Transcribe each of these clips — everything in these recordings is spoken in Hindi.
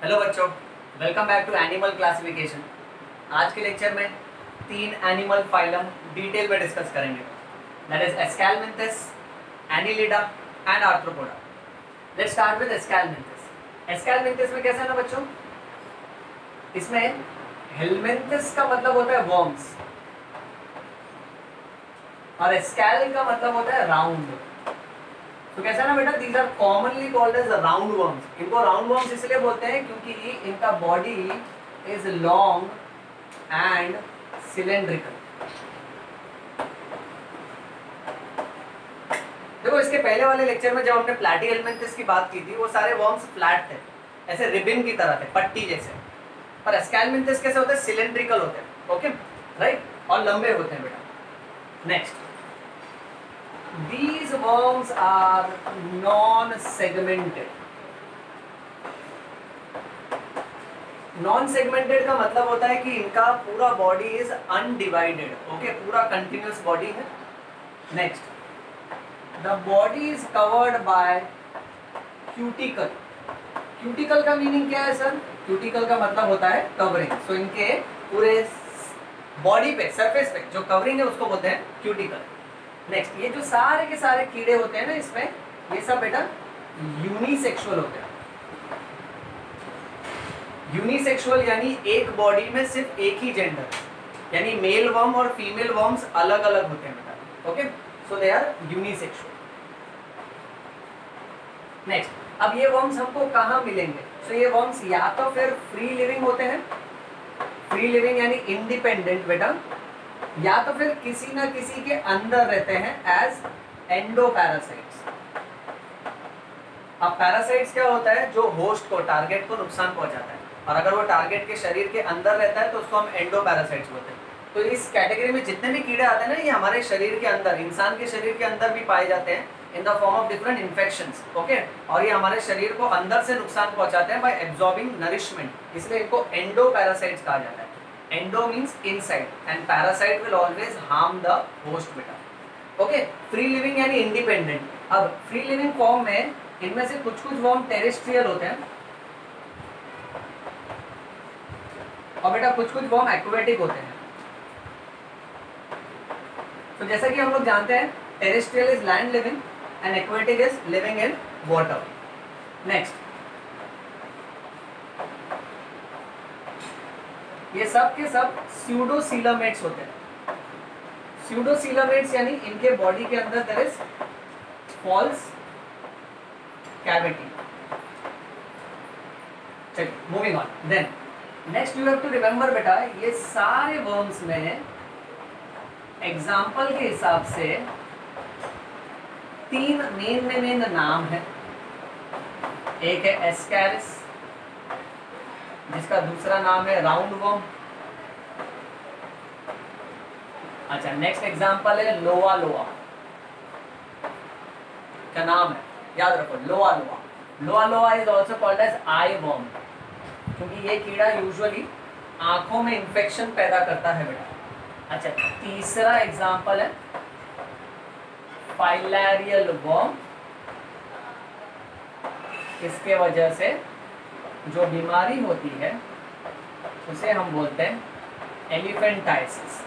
हेलो बच्चों, welcome back to animal classification. आज के लेक्चर में 3 एनिमल फाइलम डिटेल में डिस्कस करेंगे, that is Aschelminthes, Annelida and Arthropoda. Let's start with Aschelminthes. Aschelminthes में कैसा है ना बच्चों, इसमें हेलमिंथस का मतलब होता है वर्म्स और एस्कैल का मतलब होता है राउंड। तो कैसा ना बेटा, these are commonly called as round worms. इनको राउंड वर्म्स इसलिए बोलते हैं क्योंकि इनका body is long and cylindrical. देखो, इसके पहले वाले लेक्चर में जब हमने प्लैटीहेलमिंथस की बात की थी, वो सारे वर्म्स फ्लैट थे, ऐसे रिबन की तरह थे, पट्टी जैसे। पर एस्कैलमिंथस कैसे होते हैं? सिलेंड्रिकल होते हैं, ओके राइट, और लंबे होते हैं बेटा। Next, these worms are non-segmented। non-segmented का मतलब होता है कि इनका पूरा बॉडी इज अनडिवाइडेड, ओके, पूरा कंटिन्यूअस बॉडी है। Next, the body is covered by cuticle. Cuticle का मीनिंग क्या है सर? क्यूटिकल का मतलब होता है कवरिंग। सो इनके पूरे बॉडी पे, सरफेस पे जो कवरिंग है उसको बोलते हैं क्यूटिकल। नेक्स्ट, ये जो सारे के सारे कीड़े होते हैं ना इसमें, ये सब बेटा यूनिसेक्सुअल होते हैं। यूनिसेक्सुअल यानी एक बॉडी में सिर्फ एक ही जेंडर, यानी मेल वर्म और फीमेल वर्म्स अलग अलग होते हैं बेटा, okay, so they are unisexual. Next, अब ये वर्म्स हमको कहाँ मिलेंगे? सो ये वर्म्स या तो फिर फ्री लिविंग होते हैं, फ्री लिविंग यानी इंडिपेंडेंट बेटा, या तो फिर किसी ना किसी के अंदर रहते हैं एज एंडोपैरासाइट्स। अब पैरासाइट्स क्या होता है? जो होस्ट को, टारगेट को नुकसान पहुंचाता है, और अगर वो टारगेट के शरीर के अंदर रहता है तो उसको हम एंडोपैरासाइट्स बोलते हैं। तो इस कैटेगरी में जितने भी कीड़े आते हैं ना, ये हमारे शरीर के अंदर, इंसान के शरीर के अंदर भी पाए जाते हैं in the form of different infections, okay, और ये हमारे शरीर को अंदर से नुकसान पहुंचाते हैं बाय एब्जॉर्बिंग नरिशमेंट, इसलिए इनको एंडोपैरासाइट्स कहा जाता है। Endo means inside and parasite will always harm the host beta, okay। free living यानी independent। अब free living form में इनमें से कुछ कुछ वर्म टेरेस्ट्रियल होते हैं और बेटा कुछ कुछ वर्म एक्वेटिक होते हैं। तो जैसा कि हम लोग जानते हैं, terrestrial is land living and aquatic is living in water. Next, ये सब के सब स्यूडोसीलामेट्स होते हैं। स्यूडोसीलामेट्स यानी इनके बॉडी के अंदर देयर इज फॉल्स कैविटी। चलिए moving on. Then next you have to remember बेटा, ये सारे वर्म्स में एग्जाम्पल के हिसाब से 3 मेन नाम है। एक है एस्कैरिस, जिसका दूसरा नाम है राउंड वर्म। अच्छा, नेक्स्ट एग्जांपल है लोआ लोआ, क्या नाम है? याद रखो, लोआ loa. Loa loa is also called as eye worm, क्योंकि ये कीड़ा यूजुअली आंखों में इंफेक्शन पैदा करता है बेटा। अच्छा, तीसरा एग्जांपल है फाइलेरियल वर्म। इसके वजह से जो बीमारी होती है उसे हम बोलते हैं एलिफेंटाइसिस।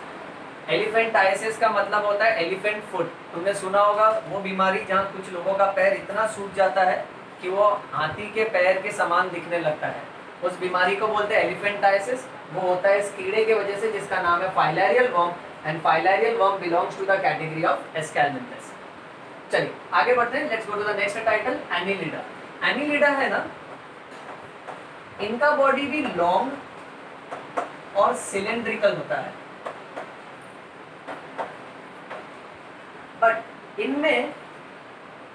एलिफेंटाइसिस का मतलब होता है एलिफेंट फुट। तुमने सुना होगा वो बीमारी जहाँ कुछ लोगों का पैर इतना सूज जाता है कि वो हाथी के पैर के समान दिखने लगता है, उस बीमारी को बोलते हैं एलिफेंटाइसिस। वो होता है इस कीड़े के वजह से, जिसका नाम है filarial worm, and filarial worm belongs to the category of Aschelminthes. चलिए आगे बढ़ते हैं, let's go to the next title, Annelida. Annelida है ना, इनका बॉडी भी लॉन्ग और सिलेंड्रिकल होता है, बट इनमें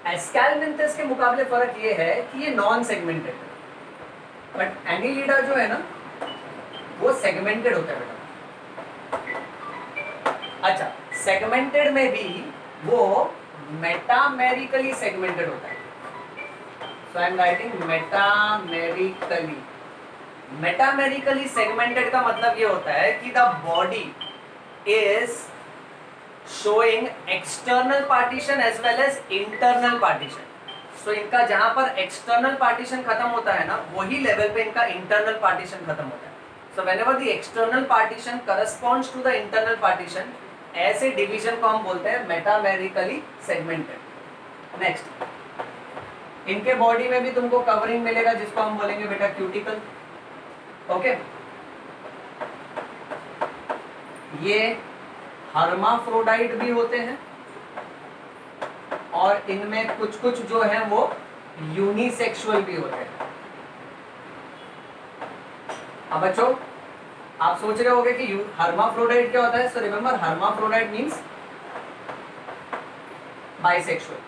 एस्कैलमिंथस के मुकाबले फर्क ये है कि ये नॉन सेगमेंटेड है, बट एनिलिडा जो है ना वो सेगमेंटेड होता है बेटा। अच्छा, सेगमेंटेड में भी वो मेटामेरिकली सेगमेंटेड होता है। So I am writing metamerically. Metamerically segmented का मतलब ये होता है कि the body is showing external partition as well as internal partition। सो इनका जहां पर एक्सटर्नल पार्टीशन खत्म होता है ना, वही लेवल पे इनका इंटरनल पार्टीशन खत्म होता है. So whenever the external partition corresponds to the internal partition, ऐसे डिवीजन को हम बोलते हैं मेटामेरिकली सेगमेंटेड. नेक्स्ट, इनके बॉडी में भी तुमको कवरिंग मिलेगा जिसको हम बोलेंगे बेटा क्यूटिकल. ओके, ये हर्माफ्रोडाइट भी होते हैं और इनमें कुछ कुछ जो है वो यूनिसेक्सुअल भी होते हैं. अब बच्चों आप सोच रहे होंगे कि हर्माफ्रोडाइट क्या होता है. So remember, hermaphrodite means bisexual.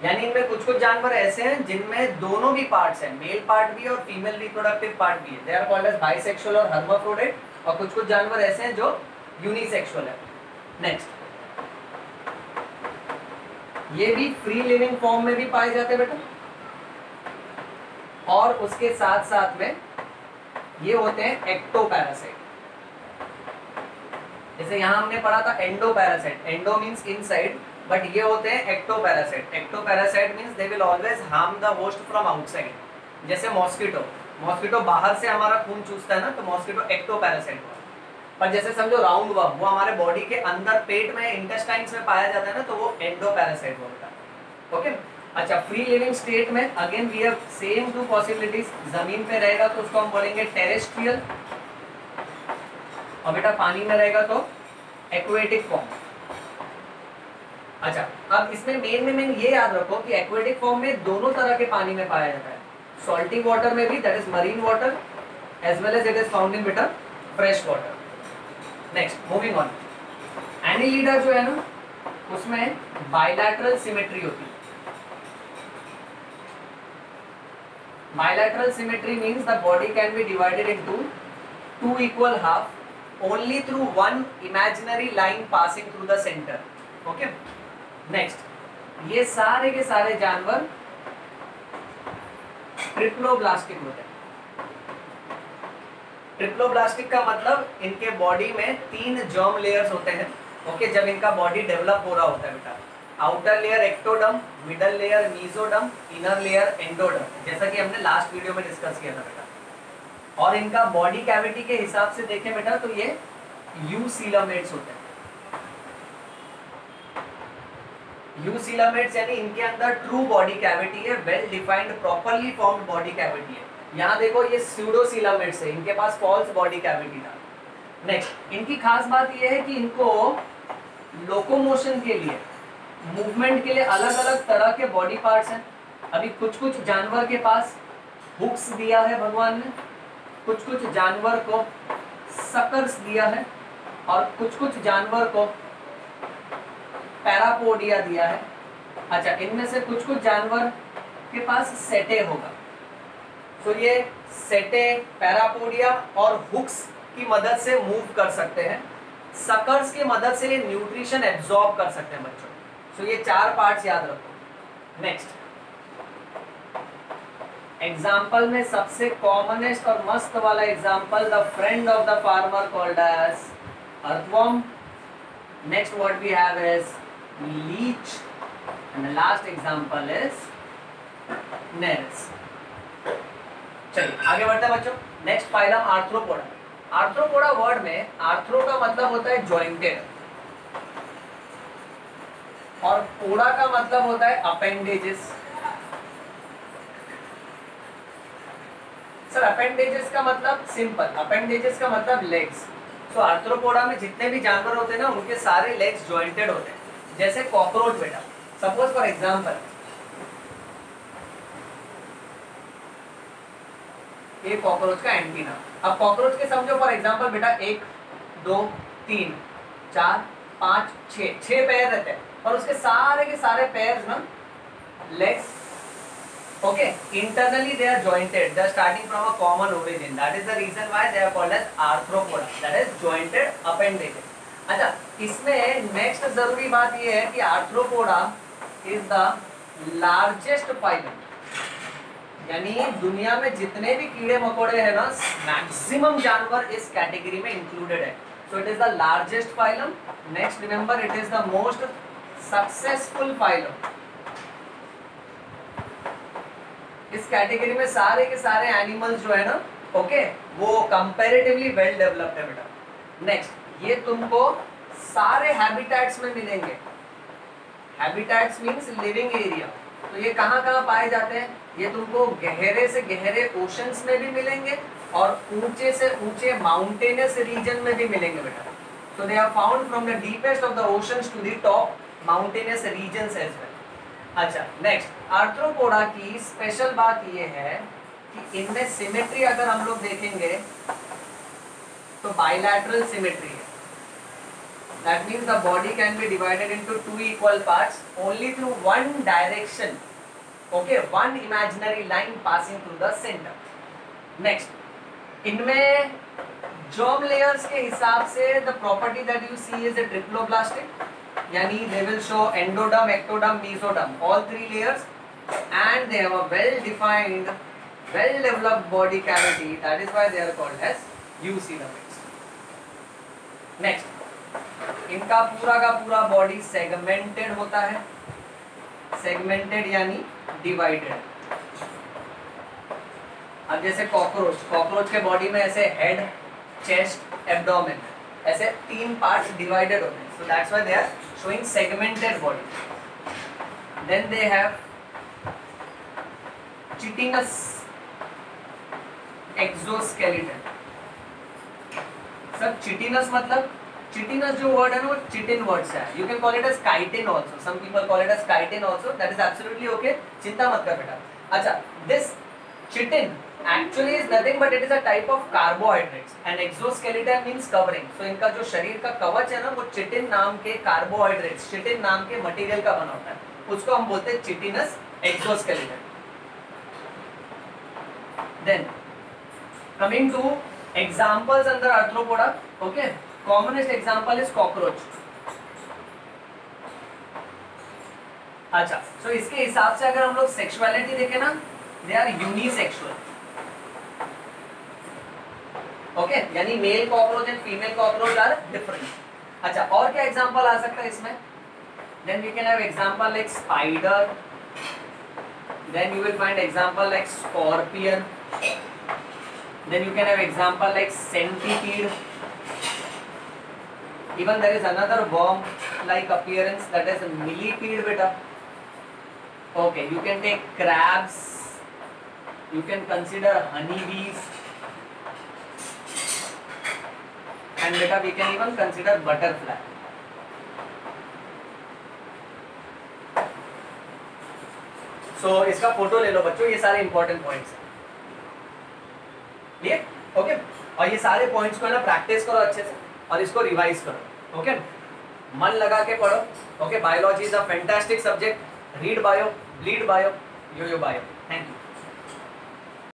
यानी इनमें कुछ कुछ जानवर ऐसे हैं जिनमें दोनों भी पार्ट्स हैं, मेल पार्ट भी है और फीमेल रिप्रोडक्टिव पार्ट भी है. They are called as bisexual और हर्माफ्रोडाइट. और कुछ कुछ जानवर ऐसे हैं जो यूनिसेक्सुअल है. नेक्स्ट, ये भी फ्री लिविंग फॉर्म में भी पाए जाते हैं बेटा. और उसके साथ साथ में ये होते हैं एक्टोपैरासाइट. जैसे यहां हमने पढ़ा था endoparasite. Endo means inside, but ये होते हैं ectoparasite. Ectoparasite means they will always harm the host from outside. जैसे मॉस्किटो, मॉस्किटो बाहर से हमारा खून चूसता है ना, तो मॉस्किटो एक्टोपैरासाइट हुआ. पर जैसे समझो राउंड वर्म, वो हमारे बॉडी के अंदर पेट में इंटेस्टाइन्स में पाया जाता है ना, तो वो एंडोपैरासाइट होता है. ओके, अच्छा, फ्री लिविंग स्टेट में again we have same two possibilities. जमीन पे रहेगा तो उसको हम बोलेंगे टेरेस्ट्रियल, और बेटा पानी में रहेगा तो एक्वेटिक फॉर्म. अच्छा, अब इसमें मेन ये याद रखो कि एक्वेटिक फॉर्म में दोनों तरह के पानी में पाया जाता है. सॉल्टी वाटर में भी, that is marine water, as well as it is found in बेटा fresh water. Next, moving on. Annelida जो है ना, उसमें बायलैटरल सिमेट्री होती है. Bilateral symmetry means the body can be divided into two equal half only through one imaginary line passing through the centre. Okay, next, ये सारे के सारे जानवर ट्रिप्लोब्लास्टिक होते हैं. ट्रिप्लोब्लास्टिक का मतलब इनके बॉडी में 3 जर्म लेयर्स होते हैं. ओके, जब इनका बॉडी डेवलप हो रहा होता है बेटा, outer layer ectoderm, middle layer mesoderm, inner layer endoderm, जैसा कि हमने लास्ट वीडियो में डिस्कस किया था बेटा. और इनका बॉडी कैविटी के हिसाब से देखें बेटा तो ये यूसीलामेट्स होते हैं. यूसीलामेट्स यानी इनके अंदर ट्रू बॉडी कैविटी है, well defined properly formed body cavity है. यहाँ देखो ये स्यूडोसीलामेट्स है, इनके पास फॉल्स बॉडी कैविटी था. नेक्स्ट, इनकी खास बात ये है कि इनको लोकोमोशन के लिए, मूवमेंट के लिए अलग अलग तरह के बॉडी पार्ट्स हैं. अभी कुछ कुछ जानवर के पास हुक्स दिया है भगवान ने, कुछ कुछ जानवर को सकर्स दिया है, और कुछ कुछ जानवर को पैरापोडिया दिया है. अच्छा, इनमें से कुछ कुछ जानवर के पास सेटे होगा. तो ये सेटे, पैरापोडिया और हुक्स की मदद से मूव कर सकते हैं. सकर्स की मदद से ये न्यूट्रिशन एब्जॉर्ब कर सकते हैं बच्चों. तो ये 4 पार्ट्स याद रखो. नेक्स्ट, एग्जाम्पल में सबसे कॉमनेस्ट और मस्त वाला example, the friend of the farmer called as earthworm. Next what we have is leech, and the last example is nails. चलिए आगे बढ़ते हैं बच्चों. Next phylum arthropoda. Arthropoda word में आर्थ्रो का मतलब होता है जॉइंटेड, और पोडा का मतलब होता है अपेंडेजेस. सर अपेंडेजेस का मतलब सिंपल, अपेंडेजेस का मतलब लेग्स. सो आर्थ्रोपोडा में जितने भी जानवर होते हैं ना, उनके सारे लेग्स जॉइंटेड होते हैं. जैसे कॉकरोच बेटा, सपोज फॉर एग्जांपल ये कॉकरोच का एंटीना. अब कॉकरोच के समझो फॉर एग्जांपल बेटा 1 2 3 4 5 6 पैर रहते हैं, और उसके सारे के सारे पैर ना legs. Okay, internally they are jointed, they are starting from a common origin. That is the reason why they are called as arthropoda, that is jointed appendages. अच्छा, इसमें नेक्स्ट जरूरी बात ये है कि arthropoda is the largest phylum. यानी दुनिया में जितने भी कीड़े मकोड़े हैं ना, मैक्सिमम जानवर इस कैटेगरी में इंक्लूडेड है. So it is the largest phylum. Next remember, it is the most successful phylum. इस कैटेगरी में सारे के सारे एनिमल्स जो है ना, ओके, वो कंपैरेटिवली वेल डेवलप्ड है बेटा। नेक्स्ट, ये तुमको सारे हैबिटेट्स में मिलेंगे। Habitats means living area. तो ये कहाँ कहाँ पाए जाते हैं? ये तुमको गहरे से गहरे ओशंस में भी मिलेंगे और ऊंचे से ऊंचे माउंटेनस रीजन में भी मिलेंगे बेटा। So they are found from the deepest of the oceans to the top mountainous regions as well. अच्छा, नेक्स्ट, आर्थ्रोपोडा की स्पेशल बात ये है कि इनमें सिमेट्री अगर हम लोग देखेंगे तो बाइलैटरल सिमेट्री है। That means the body can be divided into two equal parts only through one direction. Okay, one imaginary line passing through the center. Next, इनमें germ layers के हिसाब से the property that you see is a triploblastic, यानी they will show endoderm, ectoderm, mesoderm, all three layers, and they have a well-defined, well-developed body cavity. That is why they are called as eucoenoids. Next, इनका पूरा का पूरा बॉडी सेगमेंटेड होता है। सेगमेंटेड यानी डिवाइडेड। अब जैसे कॉकरोच के बॉडी में ऐसे हेड, चेस्ट, एब्डोमेन, ऐसे तीन पार्ट्स डिवाइडेड होते हैं। So that's why they are showing segmented body. Then they have chitinous exoskeleton. सब चिटिनस मतलब, चिटिनस जो वर्ड है ना वो चिटिन वर्ड से है। You can call it as chitin also, some people call it as chitin also, that is absolutely okay, चिंता मत कर बेटा। अच्छा, this chitin actually is nothing but it is a type of carbohydrates and exoskeleton means covering. सो इनका जो शरीर का कवच है ना वो चिटिन नाम के कार्बोहाइड्रेट्स, चिटिन नाम के मटेरियल का बना होता है, उसको हम बोलते हैं chitinous exoskeleton. Then coming to examples under arthropoda, okay, commonest example is cockroach. अच्छा, सो इसके हिसाब से अगर हम लोग सेक्सुअलिटी देखें ना, दे आर यूनिसेक्सुअल, ओके, यानी male cockroach and female cockroach are different. अच्छा, और क्या एग्जांपल आ सकता है इसमें? Then we can have example like spider, then you will find example like scorpion, then you can have example like centipede. Even there is another worm like appearance, that is millipede beta. Okay, you can take crabs, you can consider honeybees, and beta we can even consider butterfly. So इसका फोटो ले लो बच्चों, ये सारे इंपॉर्टेंट पॉइंट्स हैं, ओके, और ये सारे पॉइंट्स को ना प्रैक्टिस करो अच्छे से और इसको रिवाइज करो, ओके, मन लगा के पढ़ो, okay. Biology is a fantastic subject, read bio, bleed bio, yo yo bio. Thank you.